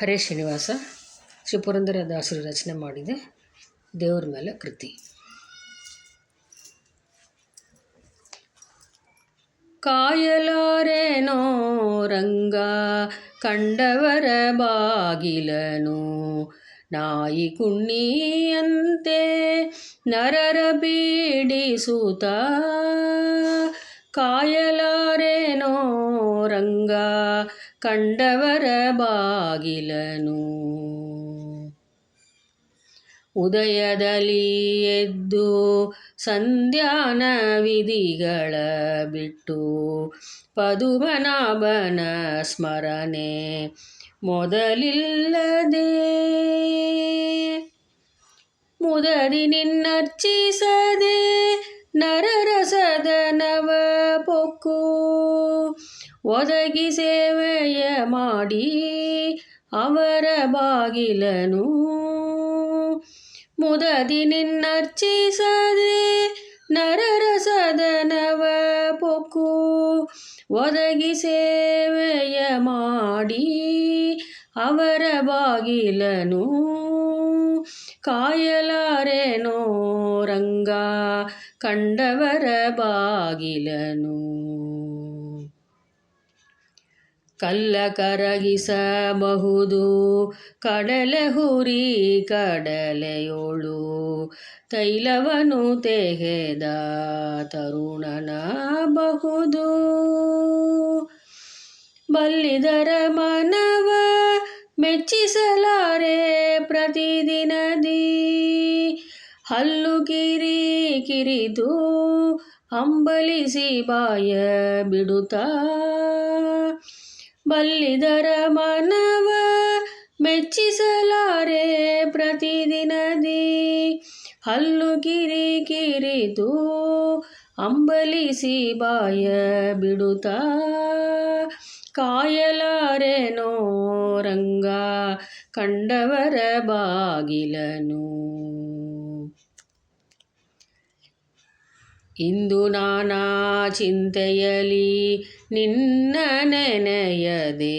ಹರೇ ಶ್ರೀನಿವಾಸ ಶ್ರೀ ಪುರಂದರದಾಸರು ರಚನೆ ಮಾಡಿದೆ ದೇವರ ಮೇಲೆ ಕೃತಿ. ಕಾಯಲಾರೆನೋ ರಂಗ ಕಂಡವರ ಬಾಗಿಲನು, ನಾಯಿ ಕುಣ್ಣಿಯಂತೆ ನರರ ಬೀಡಿಸುತ್ತ. ಕಾಯಲಾರೆನೋ ರಂಗ ಕಂಡವರ ಬಾಗಿಲನು, ಉದಯದಲ್ಲಿ ಎದ್ದು ಸಂಧ್ಯಾನ ವಿಧಿಗಳ ಬಿಟ್ಟು ಪದುಮನಾಭನ ಸ್ಮರಣೆ ಮೊದಲಿಲ್ಲದೆ. ಮುದದಿ ನಿನ್ನರ್ಚಿಸದೆ ನರರ ಸದನವ ಪೊಕ್ಕು, ಒದಗಿ ಸೇವೆಯ ಮಾಡಿ ಅವರ ಬಾಗಿಲನು. ಮುದದಿ ನಿನ್ನರ್ಚಿಸದೆ ನರರ ಸದನವ ಪೊಕ್ಕು, ಒದಗಿ ಸೇವೆಯ ಮಾಡಿ ಅವರ ಬಾಗಿಲನು. ಕಾಯಲಾರೆನೋ ರಂಗ ಕಂಡವರ ಬಾಗಿಲನು. ಕಲ್ಲ ಕರಗಿಸಬಹುದು ಕಡಲೆ ಹುರಿ ಕಡಲೆಯೋಳು, ತೈಲವನು ತೆಗೆದ ತರುಣನ ಬಹುದು. ಬಲ್ಲಿದರ ಮನವ ಮೆಚ್ಚಿಸಲಾರೆ ಪ್ರತಿದಿನದಿ, ಹಲ್ಲು ಕಿರಿದು ಹಂಬಲಿಸಿ ಬಾಯ ಬಿಡುತ್ತಾ. ಬಲ್ಲಿದರ ಮನವ ಮೆಚ್ಚಿಸಲಾರೆ ಪ್ರತಿದಿನದಿ, ಹಲ್ಲು ಕಿರಿದು ಹಂಬಲಿಸಿ ಬಾಯ ಬಿಡುತ್ತಾ. ಕಾಯಲಾರೆನೋ ರಂಗ ಕಂಡವರ ಬಾಗಿಲನು. ಇಂದು ನಾನಾ ಚಿಂತೆಯಲಿ ನಿನ್ನ ನೆನೆಯದೆ,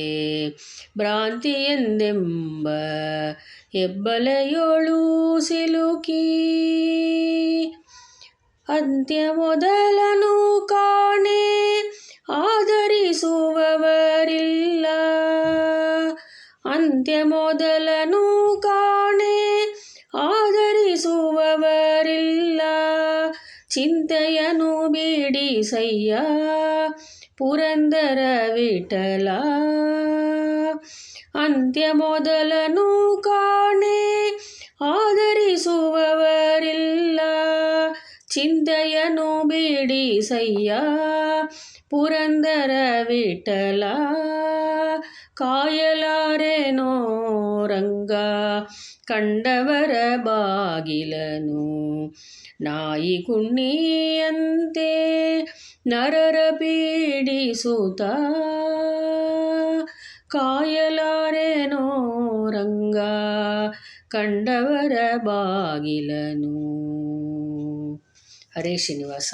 ಭ್ರಾಂತಿಯೆಂದೆಂಬ ಹೆಬ್ಬಲೆಯೋಳು ಸಿಲುಕಿ. ಅಂತ್ಯ ಮೊದಲನು ಕಾಣೆ ಆದರಿಸುವವರಿಲ್ಲ, ಅಂತ್ಯ ಮೊದಲನು ಕಾಣೆ ಆದರಿಸುವವರಿಲ್ಲ. ಚಿಂತೆಯನು ಬಿಡಿಸಯ್ಯ ಪುರಂದರ ವಿಠಲ, ಅಂತ್ಯ ಮೊದಲನು ಕಾಣೆ ಆದರಿಸುವವರಿಲ್ಲ. ಚಿಂತೆಯನು ಬಿಡಿಸಯ್ಯ ಪುರಂದರ ವಿಠಲ. ಕಾಯಲಾರೆನೋ ರಂಗ ಕಂಡವರ ಬಾಗಿಲನು, ನಾಯಿ ಕುಣ್ಣಿಯಂತೆ ನರರ ಪೀಡಿಸುತ್ತ. ಕಾಯಲಾರೆನೋ ರಂಗ ಕಂಡವರ ಬಾಗಿಲನು. ಹರೇ ಶ್ರೀನಿವಾಸ.